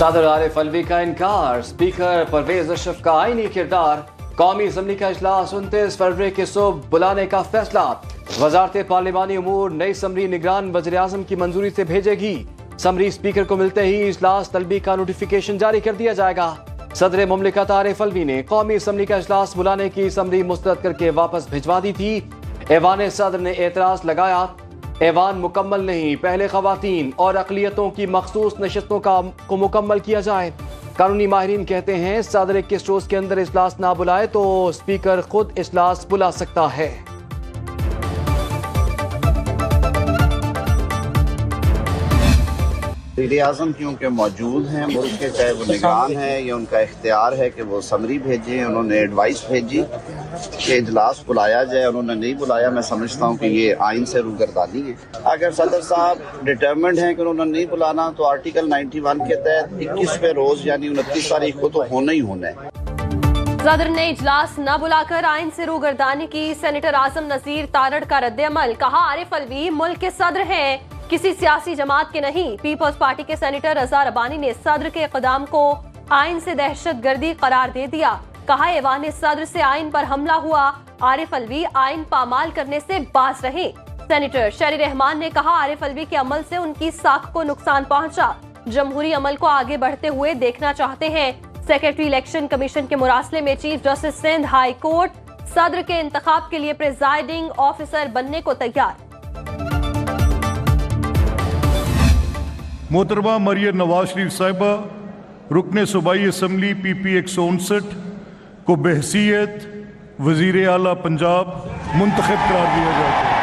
صدر عارف الوی کا انکار، اسپیکر پرویز اشرف کا آئینی کردار، قومی اسمبلی کا اجلاس 29 فروری کی صبح بلانے کا فیصلہ، وزارت پارلیمانی امور نئی اسمبلی نگران وزیر اعظم کی منظوری سے بھیجے گی، اسمبلی اسپیکر کو ملتے ہی اجلاس طلبی کا نوٹیفیکیشن جاری کر دیا جائے گا۔ صدر مملکت عارف الوی نے قومی اسمبلی کا اجلاس بلانے کی اسمبلی مسترد کر کے واپس بھجوا دی تھی۔ ایوان صدر نے اعتراض لگایا، ایوان مکمل نہیں، پہلے خواتین اور اقلیتوں کی مخصوص نشستوں کو مکمل کیا جائے۔ قانونی ماہرین کہتے ہیں صدر 21 روز کے اندر اجلاس نہ بلائے تو اسپیکر خود اجلاس بلا سکتا ہے۔ وزیر اعظم کیونکہ موجود ہیں ملک کے، چاہے وہ نگران ہے یا ان کا اختیار ہے کہ وہ سمری بھیجیں، انہوں نے ایڈوائس بھیجی کہ اجلاس بلایا جائے، انہوں نے نہیں بلایا۔ میں سمجھتا ہوں کہ یہ آئین سے روگردانی ہے۔ اگر صدر صاحب ڈٹرمنڈ ہیں کہ انہوں نے نہیں بلانا تو آرٹیکل 91 کے تحت 21ویں روز یعنی 29 تاریخ کو تو ہونا ہی ہونا ہے۔ صدر نے اجلاس نہ بلا کر آئین سے روگردانی کی سینیٹر اعظم نذیر تارڑ کا رد عمل، کہا عارف الوی ملک کے صدر ہیں، کسی سیاسی جماعت کے نہیں۔ پیپلز پارٹی کے سینیٹر رضا ربانی نے صدر کے اقدام کو آئین سے دہشت گردی قرار دے دیا، کہا ایوان صدر سے آئین پر حملہ ہوا، عارف الوی آئین پامال کرنے سے باز رہے۔ سینیٹر شیری رحمان نے کہا عارف الوی کے عمل سے ان کی ساکھ کو نقصان پہنچا، جمہوری عمل کو آگے بڑھتے ہوئے دیکھنا چاہتے ہیں۔ سیکرٹری الیکشن کمیشن کے مراسلے میں chief justice Sindh high court صدر کے انتخاب کے لیے پریزائڈنگ آفیسر بننے کو تیار۔ محترمہ مریم نواز شریف صاحبہ رکن صوبائی اسمبلی پی پی 159 کو بحیثیت وزیر اعلیٰ پنجاب منتخب قرار دیا جاتا ہے۔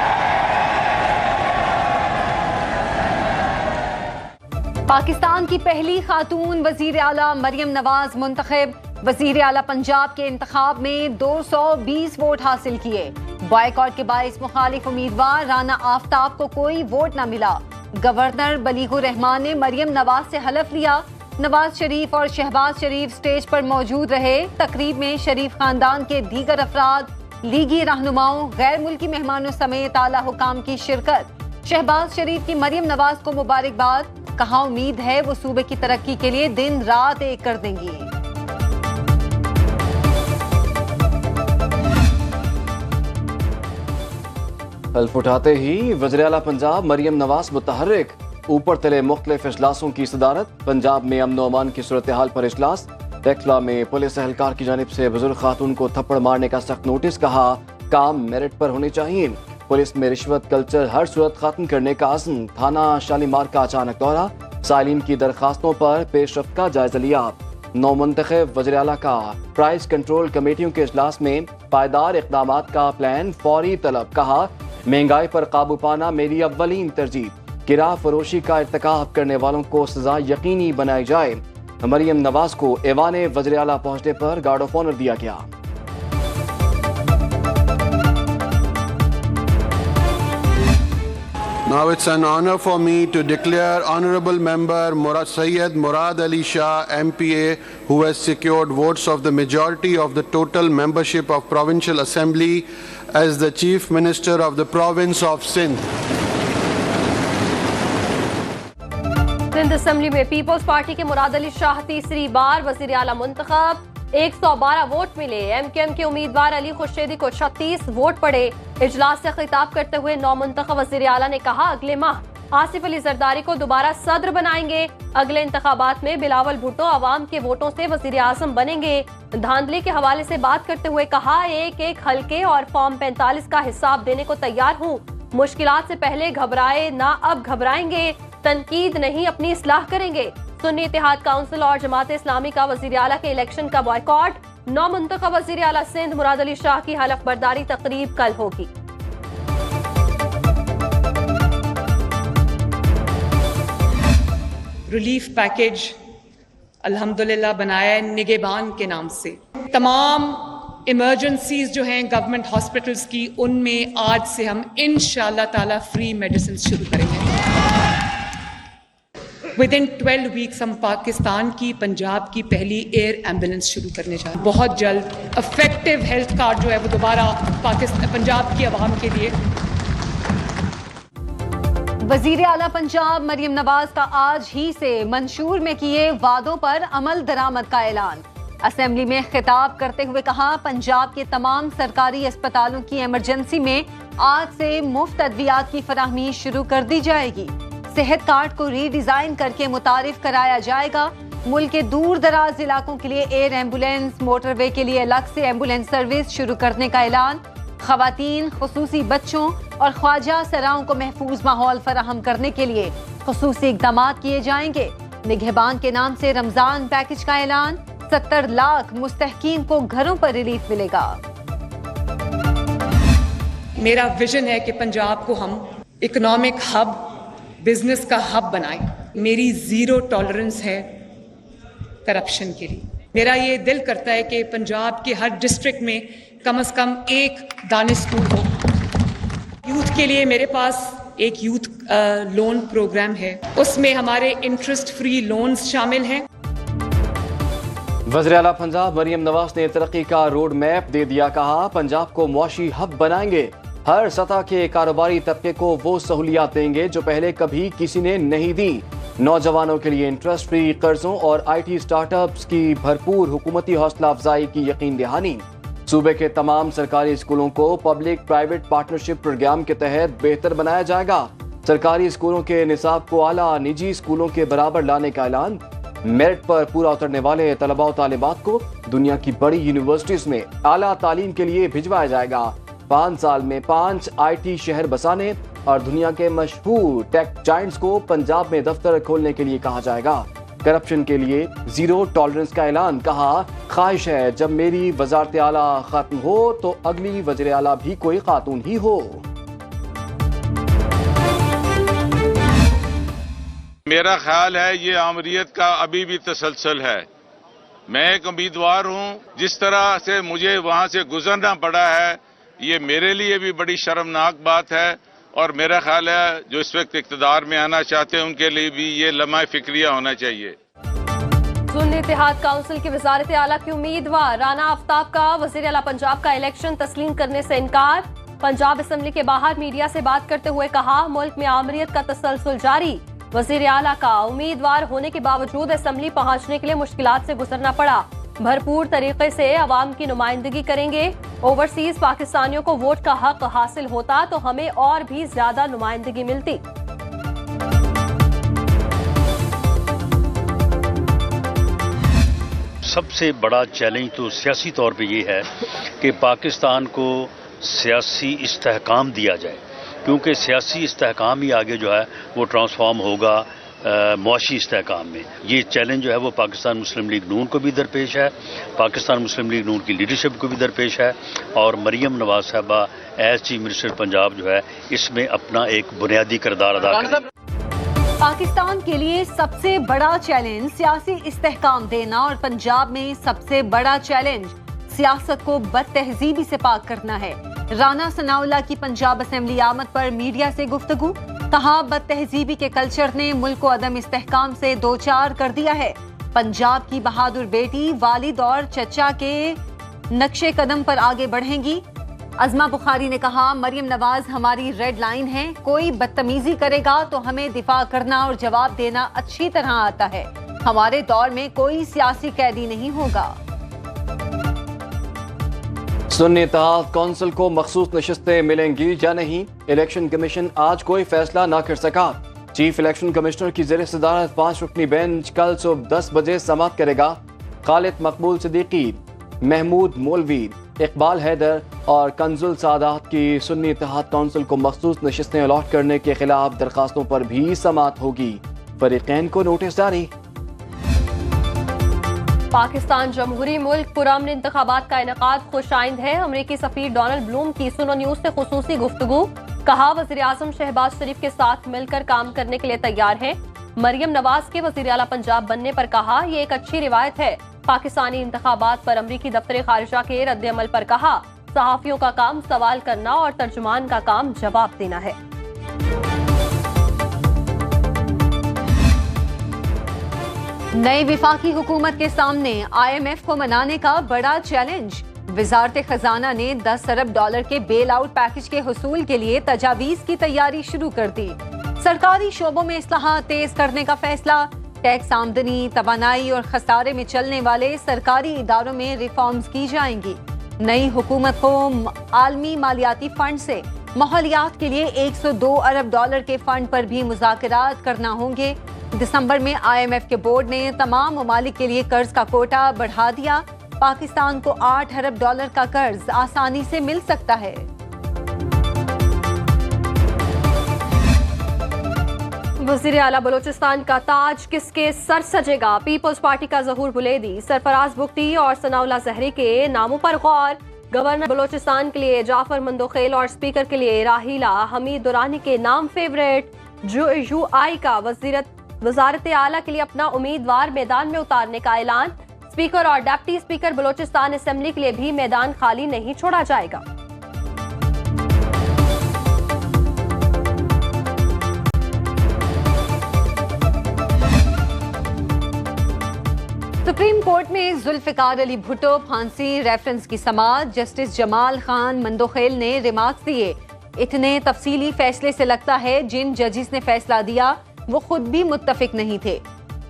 پاکستان کی پہلی خاتون وزیر اعلیٰ مریم نواز منتخب، وزیر اعلیٰ پنجاب کے انتخاب میں 220 ووٹ حاصل کیے۔ بائیکاٹ کے باعث مخالف امیدوار رانا آفتاب کو کوئی ووٹ نہ ملا۔ گورنر بلیغ الرحمان نے مریم نواز سے حلف لیا۔ نواز شریف اور شہباز شریف سٹیج پر موجود رہے۔ تقریب میں شریف خاندان کے دیگر افراد، لیگی رہنماؤں، غیر ملکی مہمانوں سمیت اعلیٰ حکام کی شرکت۔ شہباز شریف کی مریم نواز کو مبارکباد، کہا امید ہے وہ صوبے کی ترقی کے لیے دن رات ایک کر دیں گی۔ حلف اٹھاتے ہی وزیر اعلیٰ پنجاب مریم نواز متحرک، اوپر تلے مختلف اجلاسوں کی صدارت۔ پنجاب میں امن و امان کی صورتحال پر اجلاس۔ ٹیکسلا میں پولیس اہلکار کی جانب سے بزرگ خاتون کو تھپڑ مارنے کا سخت نوٹس، کہا کام میرٹ پر ہونے چاہیے۔ پولیس میں رشوت کلچر ہر صورت ختم کرنے کا عزم۔ تھانہ شالیمار کا اچانک دورہ، سائلین کی درخواستوں پر پیش رفت کا جائزہ لیا۔ نو منتخب وزیر اعلیٰ کا پرائز کنٹرول کمیٹیوں کے اجلاس میں پائیدار اقدامات کا پلان فوری طلب، کہا مہنگائی پر قابو پانا میری اولین ترجیح۔ کرا فروشی کا ارتکاب کرنے والوں کو سزا یقینی بنائی جائے۔ مریم نواز کو ایوان وزیر اعلیٰ پہنچنے پر گارڈ آف آنر دیا گیا۔ Now it's an honor for me to declare Honorable Member Syed Murad Ali Shah MPA, who has secured votes of the majority of the total membership of Provincial Assembly, as the Chief Minister of the Province of Sindh. Sindh assembly میں Peoples party کے مراد علی شاہ تیسری بار وزیر اعلیٰ منتخب، 112 vote ملے۔ M Q M کے امیدوار علی خورشیدی کو 36 ووٹ پڑے۔ اجلاس سے خطاب کرتے ہوئے نو منتخب وزیر اعلیٰ نے کہا اگلے ماہ آصف علی زرداری کو دوبارہ صدر بنائیں گے۔ اگلے انتخابات میں بلاول بھٹو عوام کے ووٹوں سے وزیر اعظم بنیں گے۔ دھاندلی کے حوالے سے بات کرتے ہوئے کہا ایک ایک حلقے اور فارم 45 کا حساب دینے کو تیار ہوں۔ مشکلات سے پہلے گھبرائے نہ، اب گھبرائیں گے، تنقید نہیں اپنی اصلاح کریں گے۔ سنی اتحاد کونسل اور جماعت اسلامی کا وزیر اعلیٰ کے الیکشن کا بائیکاٹ۔ نو منتخب وزیر اعلیٰ سندھ مراد علی شاہ کی حلف برداری تقریب کل ہوگی۔ ریلیف پیکج الحمدللہ بنایا ہے نگہبان کے نام سے۔ تمام ایمرجنسیز جو ہیں گورنمنٹ ہاسپٹلز کی، ان میں آج سے ہم انشاءاللہ تعالی فری میڈیسنز شروع کریں گے۔ ودن 12 ویکس ہم پاکستان کی پنجاب کی پہلی ایئر ایمبولینس شروع کرنے جا رہے ہیں۔ بہت جلد افیکٹو ہیلتھ کارڈ جو ہے وہ دوبارہ پنجاب کی عوام کے لیے۔ वजीर आला पंजाब मरियम नवाज का आज ही से मंशूर में किए वादों पर अमल दरामद का ऐलान। असेंबली में खिताब करते हुए कहा, पंजाब के तमाम सरकारी अस्पतालों की इमरजेंसी में आज से मुफ्त अद्वियात की फराहमी शुरू कर दी जाएगी। सेहत कार्ड को रीडिजाइन करके मुतारिफ कराया जाएगा। मुल्क के दूर दराज इलाकों के लिए एयर एम्बुलेंस, मोटरवे के लिए अलग से एम्बुलेंस सर्विस शुरू करने का ऐलान। खवातीन, खुसूसी बच्चों और ख्वाजा सराओं को महफूज माहौल फराहम करने के लिए खुसूसी इक़दाम किए जाएंगे। निगहबान के नाम से रमजान पैकेज का ऐलान। 70 लाख मुस्तहकीन को घरों पर रिलीफ मिलेगा। मेरा विजन है कि पंजाब को हम इकोनॉमिक हब, बिजनेस का हब बनाएं। मेरी जीरो टॉलरेंस है करप्शन के लिए। मेरा ये दिल करता है कि पंजाब के हर डिस्ट्रिक्ट में कम से कम एक दानिश स्कूल हो। यूथ के लिए मेरे पास एक यूथ लोन प्रोग्राम है, उसमें हमारे इंटरेस्ट फ्री लोन्स शामिल हैं। वज़ीर आला पंजाब मरियम नवाज ने तरक्की का रोड मैप दे दिया। कहा, पंजाब को मुआशी हब बनाएंगे। हर सतह के कारोबारी तबके को वो सहूलियात देंगे जो पहले कभी किसी ने नहीं दी। नौजवानों के लिए इंटरेस्ट फ्री कर्जों और IT स्टार्टअप्स की भरपूर हुकूमती हौसला अफजाई की यकीन दहानी। सूबे के तमाम सरकारी स्कूलों को पब्लिक प्राइवेट पार्टनरशिप प्रोग्राम के तहत बेहतर बनाया जाएगा। सरकारी स्कूलों के निसाब को आला निजी स्कूलों के बराबर लाने का ऐलान। मेरिट पर पूरा उतरने वाले तलबा और तालिबात को दुनिया की बड़ी यूनिवर्सिटीज में आला तालीम के लिए भिजवाया जाएगा। 5 साल में 5 IT शहर बसाने और दुनिया के मशहूर टेक जायंट्स को पंजाब में दफ्तर खोलने के लिए कहा जाएगा। करप्शन के लिए जीरो टॉलरेंस का ऐलान। कहा, ख्वाहिश है जब मेरी वजारत आला खत्म हो तो अगली वज़ीर आला भी कोई खातून ही हो। मेरा ख्याल है ये आमरीत का अभी भी तसलसल है। मैं एक उम्मीदवार हूं, जिस तरह से मुझे वहां से गुजरना पड़ा है ये मेरे लिए भी बड़ी शर्मनाक बात है, और मेरा ख्याल है जो इस वक्त इक़्तिदार में आना चाहते हैं उनके लिए भी ये लम्हा फिक्रिया होना चाहिए। सुन्नी इत्तेहाद काउंसिल की वज़ारत आला की उम्मीदवार राना आफ्ताब का वज़ीर आला पंजाब का इलेक्शन तस्लीम करने से इनकार। पंजाब असेंबली के बाहर मीडिया से बात करते हुए कहा, मुल्क में आमरीत का तसलसल जारी। वज़ीर आला का उम्मीदवार होने के बावजूद असेंबली पहुंचने के लिए मुश्किलात से गुजरना पड़ा। भरपूर तरीके से अवाम की नुमाइंदगी करेंगे। ओवरसीज पाकिस्तानियों को वोट का हक हासिल होता तो हमें और भी ज्यादा नुमाइंदगी मिलती। सबसे बड़ा चैलेंज तो सियासी तौर पे ये है कि पाकिस्तान को सियासी इस्तेहकाम दिया जाए, क्योंकि सियासी इस्तेहकाम ही आगे जो है वो ट्रांसफॉर्म होगा मुआशी इस्तेहकाम में। ये चैलेंज जो है वो पाकिस्तान मुस्लिम लीग नून को भी दरपेश है, पाकिस्तान मुस्लिम लीग नून की लीडरशिप को भी दरपेश है, और मरियम नवाज साहबा एज चीफ मिनिस्टर पंजाब जो है इसमें अपना एक बुनियादी किरदार अदा करें। पाकिस्तान के लिए सबसे बड़ा चैलेंज सियासी इस्तेहकाम देना और पंजाब में सबसे बड़ा चैलेंज सियासत को बदतहजीबी से पाक करना है। राना सनाउल्लाह की पंजाब असेंबली आमद पर मीडिया से गुफ्तगू। कहा, बदतहजीबी के कल्चर ने मुल्क को अदम इस्तेहकाम से दो चार कर दिया है। पंजाब की बहादुर बेटी वालिद और चचा के नक्शे कदम पर आगे बढ़ेंगी। अज़मा बुखारी ने कहा, मरियम नवाज हमारी रेड लाइन है। कोई बदतमीजी करेगा तो हमें दिफा करना और जवाब देना अच्छी तरह आता है। हमारे दौर में कोई सियासी कैदी नहीं होगा। सुन्नी इत्तेहाद काउंसिल को मखसूस नशिस्तें मिलेंगी या नहीं, इलेक्शन कमीशन आज कोई फैसला न कर सका। चीफ इलेक्शन कमिश्नर की ज़ेर सदारत 5 रुकनी बेंच कल सुबह 10 बजे समाअत करेगा। खालिद मकबूल सिद्दीकी, महमूद मौलवी, इकबाल हैदर और कंजुल सादात की सुन्नी इत्तेहाद काउंसिल को मखसूस नशिस्तें अलॉट करने के खिलाफ दरखास्तों पर भी समाअत होगी। फरीकैन को नोटिस जारी। पाकिस्तान जमहूरी मुल्क पुरअमन इंतखाबात का इनेकाद खुशाइंद है। अमरीकी सफीर डोनाल्ड ब्लूम की सुनो न्यूज से खुसूसी गुफ्तगू। कहा, वज़ीर आज़म शहबाज शरीफ के साथ मिलकर काम करने के लिए तैयार है। मरियम नवाज के वज़ीर आला पंजाब बनने पर कहा, यह एक अच्छी रिवायत है। पाकिस्तानी इंतखाबात पर अमरीकी दफ्तर खारिजा के रद्द-ए-अमल पर कहा, सहाफियों का काम सवाल करना और तर्जुमान का काम जवाब देना है। नई विफाकी हुकूमत के सामने IMF को मनाने का बड़ा चैलेंज। वजारत खजाना ने 10 अरब डॉलर के बेल आउट पैकेज के हुसूल के लिए तजावीज़ की तैयारी शुरू कर दी। सरकारी शोबों में इस्लाहात तेज करने का फैसला। टैक्स आमदनी, तवानाई और खसारे में चलने वाले सरकारी इदारों में रिफॉर्म्स की जाएंगी। नई हुकूमत को आलमी मालियाती फंड से माहौलियात के लिए $102 अरब के फंड पर भी मुज़ाकरात करना होंगे। दिसंबर में IMF के बोर्ड ने तमाम ममालिक के लिए कर्ज का कोटा बढ़ा दिया। पाकिस्तान को $8 अरब का कर्ज आसानी से मिल सकता है। वज़ीर आला बलोचिस्तान का ताज किसके सर सजेगा? पीपल्स पार्टी का ज़हूर बुलेदी, सरफराज बुख्ती और सनाउल्लाह ज़हरी के नामों पर गौर। गवर्नर बलोचिस्तान के लिए जाफर मंदोखेल और स्पीकर के लिए राहीला हमीद दुरानी के नाम फेवरेट। जो UI का वजारत आला के लिए अपना उम्मीदवार मैदान में उतारने का ऐलान। स्पीकर और डिप्टी स्पीकर बलोचिस्तान असेंबली के लिए भी मैदान खाली नहीं छोड़ा जाएगा। सुप्रीम कोर्ट में जुल्फिकार अली भुट्टो फांसी रेफरेंस की समाअत। जस्टिस जमाल खान मंदोखेल ने रिमार्क्स दिए, इतने तफसीली फैसले से लगता है जिन जजिस ने फैसला दिया वो खुद भी मुत्तफिक नहीं थे।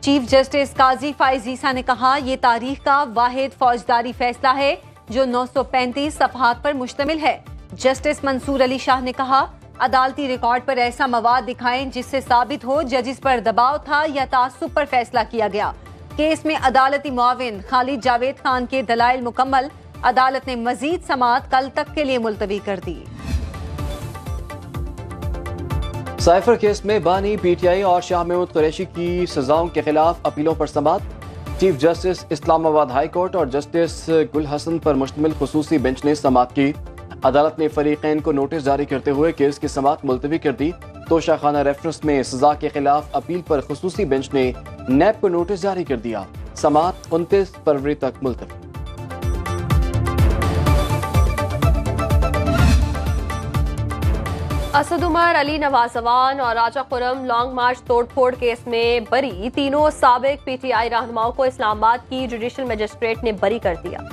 चीफ जस्टिस काजी फाइज ईसा ने कहा, ये तारीख का वाहिद फौजदारी फैसला है जो 935 सफ़हात पर मुश्तमिल है। जस्टिस मंसूर अली शाह ने कहा, अदालती रिकॉर्ड पर ऐसा मवाद दिखाएं जिससे साबित हो जजिस पर दबाव था या तासुब पर फैसला किया गया। केस में अदालती मुआविन खालिद जावेद खान के दलाइल मुकम्मल। अदालत ने मजीद समाअत कल तक के लिए मुलतवी कर दी। साइफर केस में बानी, PTI और शाह महमूद कुरैशी की सजाओं के खिलाफ अपीलों पर समाअत। Chief justice Islamabad high court और जस्टिस गुल हसन पर मुश्तमिल खुसूसी बेंच ने समाअत की। अदालत ने फरीकैन को नोटिस जारी करते हुए केस की समाअत मुलतवी कर दी। तोशाखाना रेफरेंस में सजा के खिलाफ अपील पर खुसूसी बेंच ने नैब को नोटिस जारी कर दिया। समाअत 29 फरवरी तक मुलतवी। असद उमर, अली नवाजवान और राजा खुरम लॉन्ग मार्च तोड़फोड़ केस में बरी। तीनों साबिक PTI रहनुमाओं को इस्लामाबाद की जुडिशल मजिस्ट्रेट ने बरी कर दिया।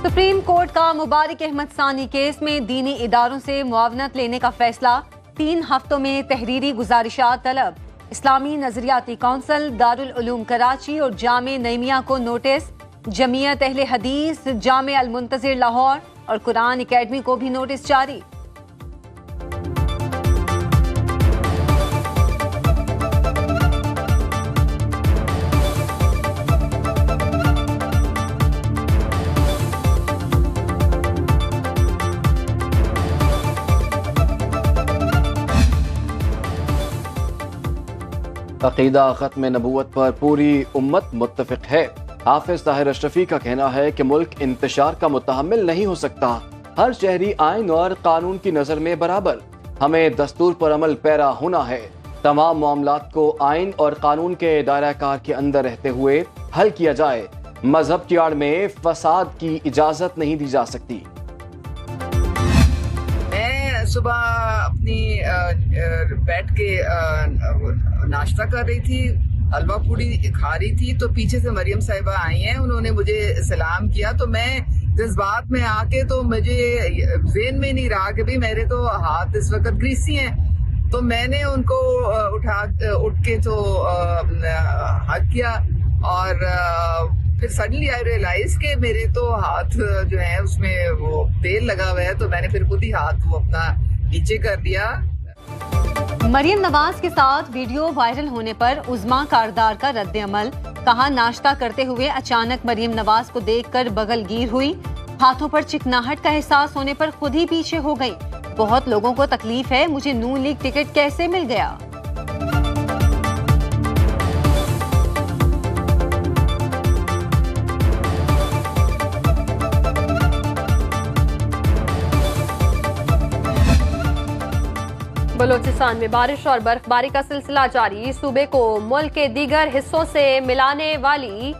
सुप्रीम कोर्ट का मुबारक अहमद सानी केस में दीनी इदारों से मुआवनत लेने का फैसला। 3 हफ्तों में तहरीरी गुजारिशात तलब। इस्लामी नजरियाती काउंसिल, दारुल उलूम कराची और जामे नईमिया को नोटिस। जमीयत अहले हदीस, जामे अल मुंतजिर लाहौर और कुरान एकेडमी को भी नोटिस जारी। अकीदा ख़त्म नबूवत पर पूरी उम्मत मुत्तफिक है। हाफिज ताहिर अशरफी का कहना है कि मुल्क इंतशार का मुतहम्मिल नहीं हो सकता। हर शहरी आइन और कानून की नज़र में बराबर। हमें दस्तूर पर अमल पैरा होना है। तमाम मामलात को आइन और कानून के दायरा कार के अंदर रहते हुए हल किया जाए। मजहब की आड़ में फसाद की इजाज़त नहीं दी जा सकती। सुबह अपनी बैठ के नाश्ता कर रही थी, हलवा पूड़ी खा रही थी, तो पीछे से मरियम साहिबा आई हैं। उन्होंने मुझे सलाम किया तो मैं जज्बात में आके तो मुझे ज़हन में नहीं रहा कि भाई मेरे तो हाथ इस वक्त ग्रीसी हैं। तो मैंने उनको उठ के तो हक किया और फिर सडनली आई रियलाइज कि मेरे तो हाथ जो है उसमें वो तेल लगा हुआ है, तो मैंने फिर खुद ही हाथ वो अपना नीचे कर दिया। मरियम नवाज के साथ वीडियो वायरल होने पर उज़्मा कारदार का रद्द अमल। कहा, नाश्ता करते हुए अचानक मरियम नवाज को देखकर बगलगीर हुई। हाथों पर चिकनाहट का एहसास होने पर खुद ही पीछे हो गई। बहुत लोगों को तकलीफ है, मुझे नून लीग टिकट कैसे मिल गया? बलोचिस्तान में बारिश और बर्फबारी का सिलसिला जारी। सूबे को मुल्क के दीगर हिस्सों से मिलाने वाली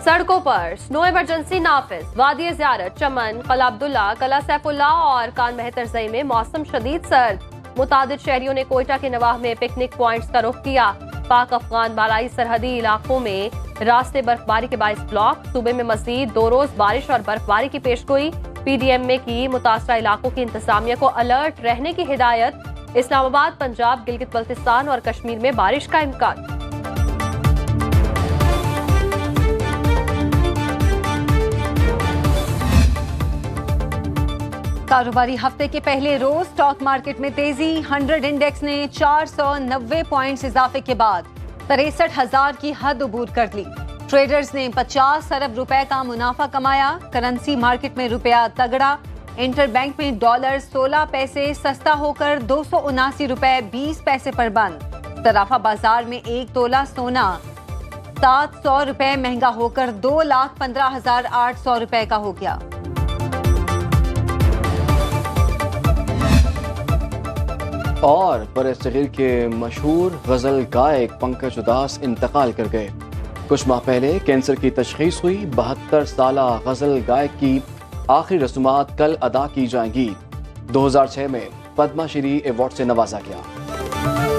सड़कों पर स्नो इमरजेंसी नाफिज। वादी ज़ियारत, चमन, कला अब्दुल्ला, कला सैफुल्ला और कान मेहतरजई में मौसम शदीद सर्द। मुतादिद शहरियों ने कोयटा के नवाह में पिकनिक पॉइंट्स का रुख किया। पाक अफगान बालाई सरहदी इलाकों में रास्ते बर्फबारी के बाइस ब्लॉक। सूबे में मजीद 2 रोज बारिश और बर्फबारी की पेशगोई। PDM में की मुतासरा इलाकों की इंतजामिया को अलर्ट रहने की हिदायत। इस्लामाबाद, पंजाब, गिलगित बल्तिस्तान और कश्मीर में बारिश का इम्कान। कारोबारी हफ्ते के पहले रोज स्टॉक मार्केट में तेजी। 100 इंडेक्स ने 490 पॉइंट्स इजाफे के बाद 63,000 की हद अबूर कर ली। ट्रेडर्स ने 50 अरब रुपए का मुनाफा कमाया। करेंसी मार्केट में रुपया तगड़ा। इंटर बैंक में डॉलर 16 पैसे सस्ता होकर 279 रुपए 20 पैसे पर बंद। सराफा बाजार में 1 तोला सोना 700 रुपए महंगा होकर 2,15,800 रुपए का हो गया। और बरसगीर के मशहूर गजल गायक पंकज उदास इंतकाल कर गए। कुछ माह पहले कैंसर की तशखीस हुई। 72 साला गजल गायक की आखिरी रस्मात कल अदा की जाएंगी। 2006 में पद्मा श्री अवार्ड से नवाजा गया।